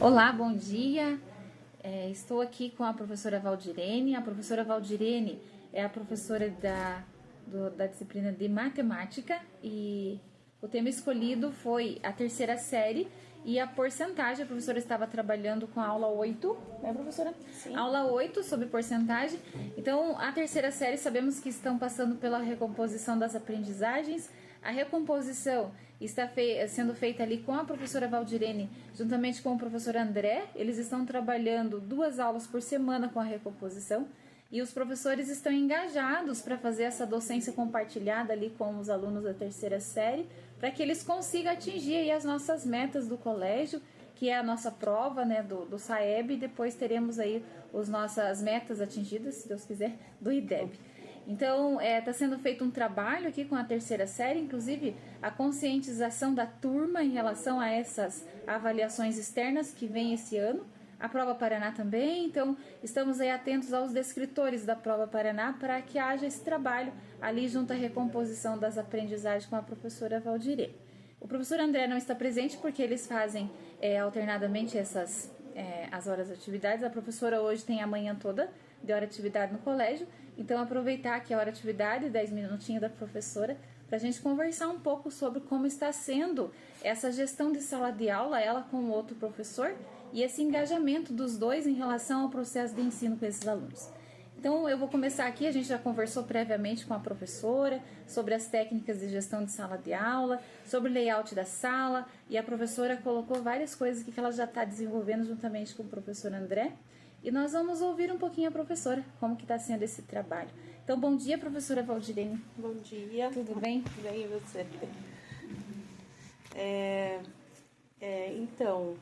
Olá, bom dia. Estou aqui com a professora Valdirene. A professora Valdirene é a professora da disciplina de matemática e o tema escolhido foi a terceira série e a porcentagem. A professora estava trabalhando com a aula 8, né, professora? Sim. Aula 8 sobre porcentagem. Então, a terceira série sabemos que estão passando pela recomposição das aprendizagens. A recomposição está sendo feita ali com a professora Valdirene, juntamente com o professor André. Eles estão trabalhando 2 aulas por semana com a recomposição e os professores estão engajados para fazer essa docência compartilhada ali com os alunos da terceira série, para que eles consigam atingir aí as nossas metas do colégio, que é a nossa prova, né, do SAEB, e depois teremos aí as nossas metas atingidas, se Deus quiser, do IDEB. Então, está sendo feito um trabalho aqui com a terceira série, inclusive a conscientização da turma em relação a essas avaliações externas que vem esse ano. A Prova Paraná também, então estamos aí atentos aos descritores da Prova Paraná para que haja esse trabalho ali junto à recomposição das aprendizagens com a professora Valdirene. O professor André não está presente porque eles fazem alternadamente as horas de atividades. A professora hoje tem a manhã toda de hora de atividade no colégio, então aproveitar aqui a hora de atividade, 10 minutinhos da professora, para a gente conversar um pouco sobre como está sendo essa gestão de sala de aula, ela com o outro professor, e esse engajamento dos dois em relação ao processo de ensino com esses alunos. Então eu vou começar aqui, a gente já conversou previamente com a professora sobre as técnicas de gestão de sala de aula, sobre o layout da sala, e a professora colocou várias coisas que ela já está desenvolvendo juntamente com o professor André. E nós vamos ouvir um pouquinho a professora, como que está sendo esse trabalho. Então, bom dia, professora Valdirene. Bom dia. Tudo bem? Bem, e você? Então,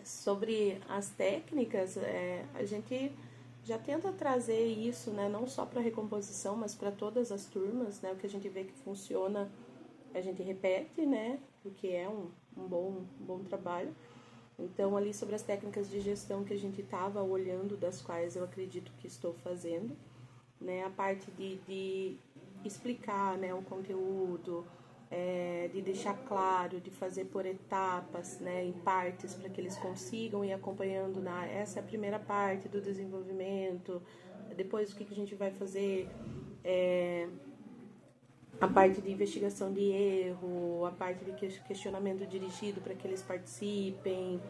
sobre as técnicas, a gente já tenta trazer isso, né, não só para a recomposição, mas para todas as turmas, né, o que a gente vê que funciona, a gente repete, né, porque é um bom trabalho. Então, ali sobre as técnicas de gestão que a gente estava olhando, das quais eu acredito que estou fazendo, né, a parte de explicar, né, o conteúdo, de deixar claro, de fazer por etapas, né, em partes, para que eles consigam ir acompanhando. Essa é a primeira parte do desenvolvimento, depois o que a gente vai fazer, a parte de investigação de erro, a parte de questionamento dirigido para que eles participem,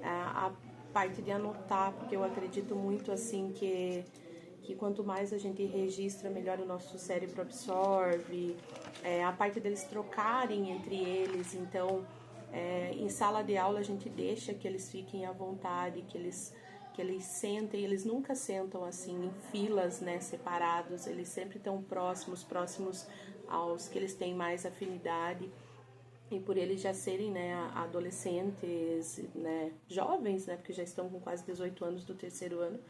a parte de anotar, porque eu acredito muito assim que quanto mais a gente registra, melhor o nosso cérebro absorve, a parte deles trocarem entre eles. Então, em sala de aula a gente deixa que eles fiquem à vontade, que eles sentem. Eles nunca sentam assim em filas, né, separados, eles sempre estão próximos aos que eles têm mais afinidade, e por eles já serem, né, adolescentes, né, jovens, né, porque já estão com quase 18 anos do terceiro ano,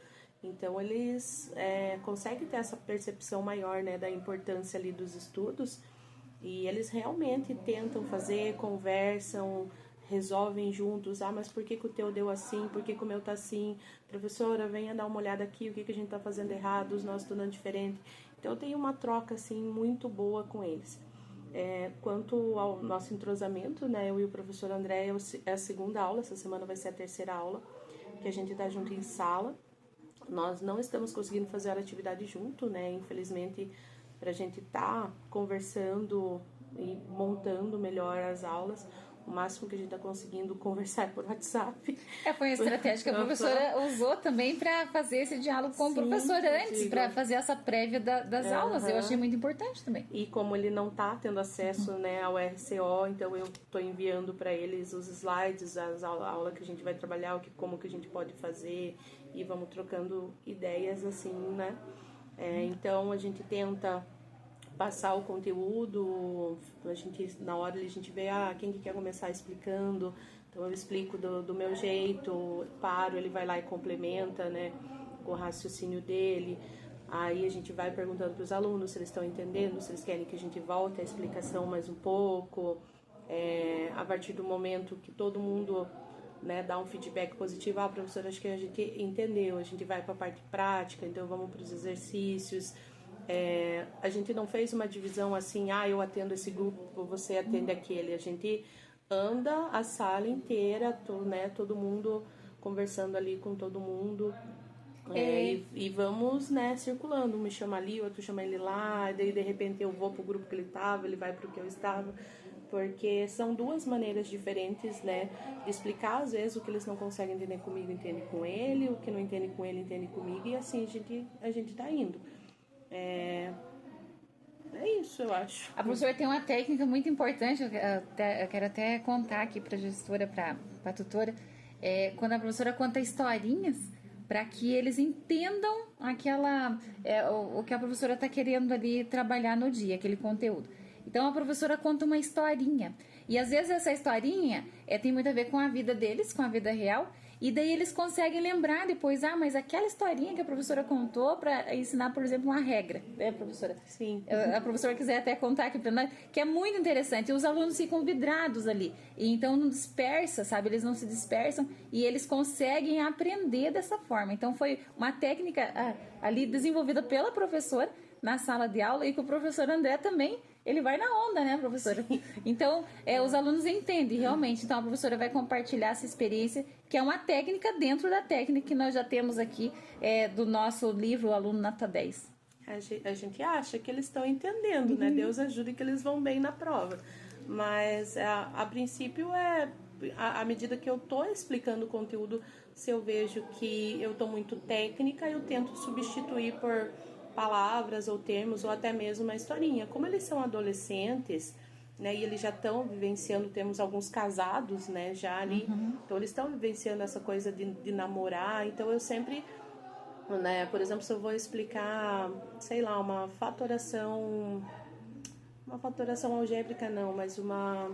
então eles conseguem ter essa percepção maior, né, da importância ali dos estudos, e eles realmente tentam fazer, conversam, resolvem juntos. Mas por que o teu deu assim? Por que o meu tá assim? Professora, venha dar uma olhada aqui, o que a gente tá fazendo errado, os nossos estudando diferente. Então eu tenho uma troca assim muito boa com eles. Quanto ao nosso entrosamento, né, eu e o professor André, é a segunda aula, essa semana vai ser a terceira aula, que a gente tá junto em sala. Nós não estamos conseguindo fazer a atividade junto, né, infelizmente, para a gente estar conversando e montando melhor as aulas. O máximo que a gente está conseguindo conversar por WhatsApp. Foi uma estratégia que a professora usou também para fazer esse diálogo com o professor antes, para fazer essa prévia das aulas. Eu achei muito importante também. E como ele não está tendo acesso, né, ao RCO, então eu estou enviando para eles os slides, a aula que a gente vai trabalhar, como que a gente pode fazer, e vamos trocando ideias assim, né? Então a gente tenta passar o conteúdo, na hora a gente vê quem que quer começar explicando, então eu explico do meu jeito, paro, ele vai lá e complementa, né, com o raciocínio dele. Aí a gente vai perguntando para os alunos se eles estão entendendo, se eles querem que a gente volte a explicação mais um pouco. A partir do momento que todo mundo, né, dá um feedback positivo, professora, acho que a gente entendeu, a gente vai para a parte prática, então vamos para os exercícios. A gente não fez uma divisão assim, eu atendo esse grupo, você atende aquele. A gente anda a sala inteira, né, todo mundo conversando ali com todo mundo. E vamos, né, circulando. Um me chama ali, outro chama ele lá, daí de repente eu vou pro grupo que ele estava, ele vai pro que eu estava. Porque são duas maneiras diferentes, né, de explicar. Às vezes o que eles não conseguem entender comigo, entende com ele, o que não entende com ele, entende comigo, e assim a gente tá indo. É isso, eu acho. A professora tem uma técnica muito importante, eu quero até contar aqui para a gestora, para a tutora, quando a professora conta historinhas para que eles entendam o que a professora está querendo ali trabalhar no dia, aquele conteúdo. Então a professora conta uma historinha, e às vezes essa historinha tem muito a ver com a vida deles, com a vida real, e daí eles conseguem lembrar depois, mas aquela historinha que a professora contou para ensinar, por exemplo, uma regra, né, professora? Sim. A professora quiser até contar aqui para nós, que é muito interessante. E os alunos ficam vidrados ali, e então não dispersa, sabe? Eles não se dispersam e eles conseguem aprender dessa forma. Então foi uma técnica ali desenvolvida pela professora na sala de aula, e que o professor André também, ele vai na onda, né, professora? Sim. Então, os alunos entendem realmente. Então, a professora vai compartilhar essa experiência, que é uma técnica dentro da técnica que nós já temos aqui do nosso livro, o Aluno Nota 10. A gente acha que eles estão entendendo, né? Deus ajude que eles vão bem na prova. Mas, a princípio, à medida que eu tô explicando o conteúdo, se eu vejo que eu tô muito técnica, eu tento substituir por palavras ou termos, ou até mesmo uma historinha. Como eles são adolescentes, né, e eles já estão vivenciando, temos alguns casados, né, já ali, então eles estão vivenciando essa coisa de namorar, então eu sempre, né, por exemplo, se eu vou explicar, sei lá, uma fatoração algébrica não, mas uma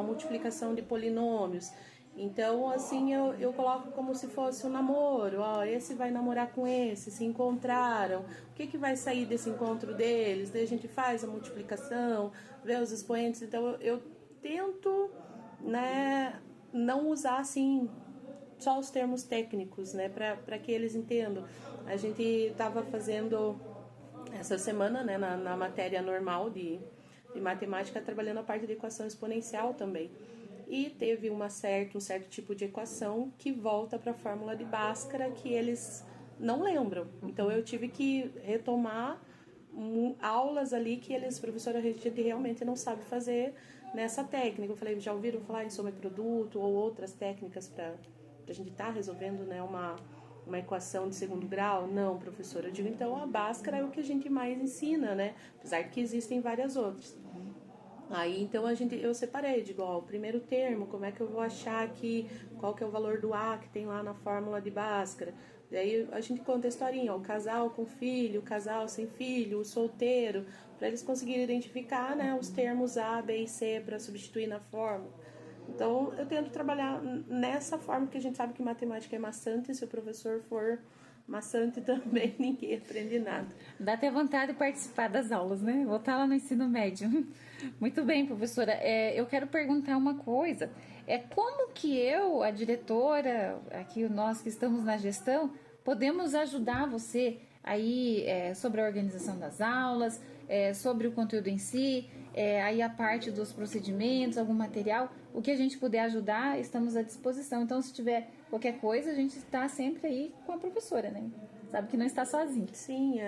multiplicação de polinômios. Então, assim, eu coloco como se fosse um namoro. Esse vai namorar com esse, se encontraram. O que vai sair desse encontro deles? Daí a gente faz a multiplicação, vê os expoentes. Então, eu tento, né, não usar, assim, só os termos técnicos, né, para que eles entendam. A gente estava fazendo essa semana, né, na matéria normal de matemática, trabalhando a parte de equação exponencial também. E teve um certo tipo de equação que volta para a fórmula de Bhaskara, que eles não lembram. Então eu tive que retomar aulas ali que eles, professora, a gente realmente não sabe fazer nessa técnica. Eu falei, já ouviram falar em sobreproduto ou outras técnicas para a gente estar resolvendo, né, uma equação de segundo grau? Não, professora. Eu digo, então a Bhaskara é o que a gente mais ensina, né? Apesar de que existem várias outras. Aí, então, eu separei, digo, o primeiro termo, como é que eu vou achar aqui, qual que é o valor do A que tem lá na fórmula de Bhaskara. Daí a gente conta a historinha, o casal com filho, o casal sem filho, o solteiro, para eles conseguirem identificar, né, os termos A, B e C para substituir na fórmula. Então, eu tento trabalhar nessa forma, porque a gente sabe que matemática é maçante, e se o professor for maçante também, ninguém aprende nada. Dá até vontade de participar das aulas, né? Voltar lá no ensino médio. Muito bem, professora. Eu quero perguntar uma coisa. Como que eu, a diretora, aqui nós que estamos na gestão, podemos ajudar você aí sobre a organização das aulas, sobre o conteúdo em si, aí a parte dos procedimentos, algum material, o que a gente puder ajudar, estamos à disposição. Então, se tiver qualquer coisa, a gente está sempre aí com a professora, né? Sabe que não está sozinho. Sim,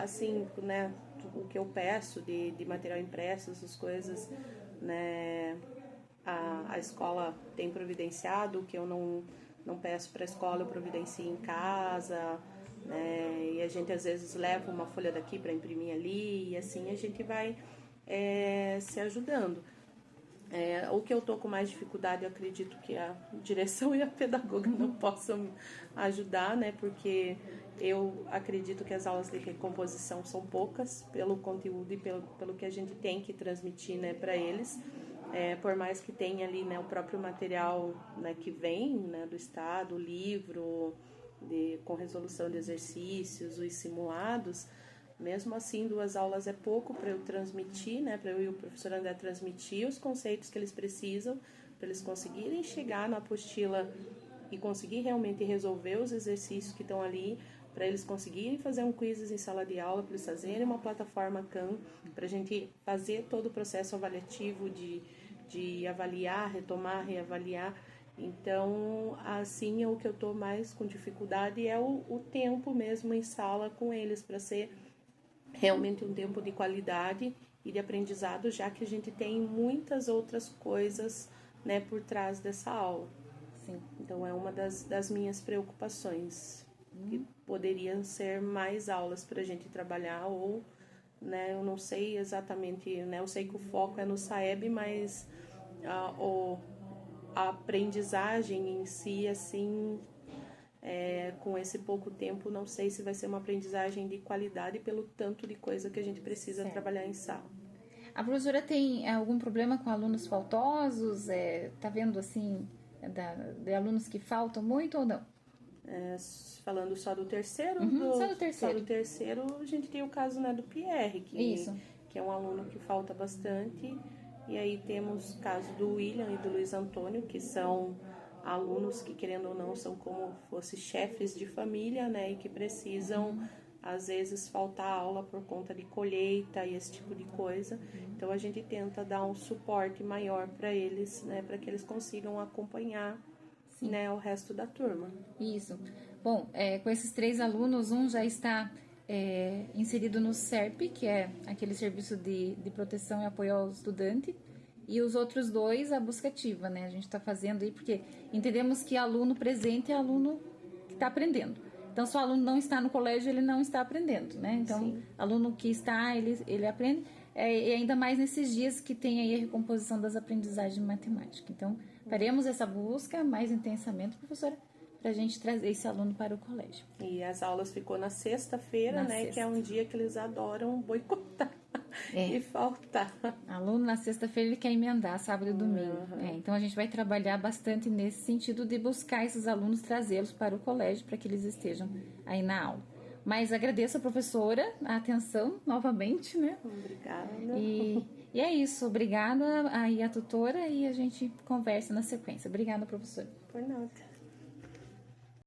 assim, né, o que eu peço de material impresso, essas coisas, né, a escola tem providenciado, o que eu não peço para a escola, eu providencio em casa, né, e a gente às vezes leva uma folha daqui para imprimir ali, e assim a gente vai se ajudando. O que eu estou com mais dificuldade, eu acredito que a direção e a pedagoga não possam ajudar, né? Porque eu acredito que as aulas de recomposição são poucas pelo conteúdo e pelo que a gente tem que transmitir, né, para eles. Por mais que tenha ali, né, o próprio material, né, que vem, né, do Estado, o livro com resolução de exercícios, os simulados. Mesmo assim, 2 aulas é pouco para eu transmitir, né? Para eu e o professor André transmitir os conceitos que eles precisam, para eles conseguirem chegar na apostila e conseguir realmente resolver os exercícios que estão ali, para eles conseguirem fazer um quizzes em sala de aula, para eles fazerem uma plataforma CAM, para a gente fazer todo o processo avaliativo de de avaliar, retomar, reavaliar. Então, assim, o que eu estou mais com dificuldade é o tempo mesmo em sala com eles, para ser realmente um tempo de qualidade e de aprendizado, já que a gente tem muitas outras coisas, né, por trás dessa aula. Sim. Então, é uma das minhas preocupações, que poderiam ser mais aulas para a gente trabalhar, ou, né, eu não sei exatamente, né, eu sei que o foco é no SAEB, mas a aprendizagem em si, assim, com esse pouco tempo, não sei se vai ser uma aprendizagem de qualidade pelo tanto de coisa que a gente precisa trabalhar em sala. A professora tem algum problema com alunos faltosos? Tá vendo, assim, de alunos que faltam muito ou não? Falando só do terceiro, Só do terceiro. Só do terceiro, a gente tem o caso, né, do Pierre, que é um aluno que falta bastante. E aí temos o caso do William e do Luiz Antônio, que são alunos que, querendo ou não, são como fossem chefes de família, né, e que precisam, às vezes, faltar aula por conta de colheita e esse tipo de coisa. Então, a gente tenta dar um suporte maior para eles, né, para que eles consigam acompanhar, né, o resto da turma. Isso. Bom, com esses 3 alunos, um já está inserido no SERP, que é aquele serviço de proteção e apoio ao estudante, e os outros 2, a busca ativa, né? A gente está fazendo aí porque entendemos que aluno presente é aluno que está aprendendo. Então, se o aluno não está no colégio, ele não está aprendendo, né? Então, Sim. aluno que está, ele aprende, e ainda mais nesses dias que tem aí a recomposição das aprendizagens de matemática. Então, faremos essa busca mais intensamente, professora, para a gente trazer esse aluno para o colégio. E as aulas ficou na sexta-feira, né? Que é um dia que eles adoram boicotar e faltar. Aluno na sexta-feira ele quer emendar sábado e domingo. Então a gente vai trabalhar bastante nesse sentido de buscar esses alunos, trazê-los para o colégio para que eles estejam aí na aula. Mas agradeço a professora a atenção novamente, né? Obrigada. E é isso. Obrigada aí a tutora, e a gente conversa na sequência. Obrigada, professora. Por nada.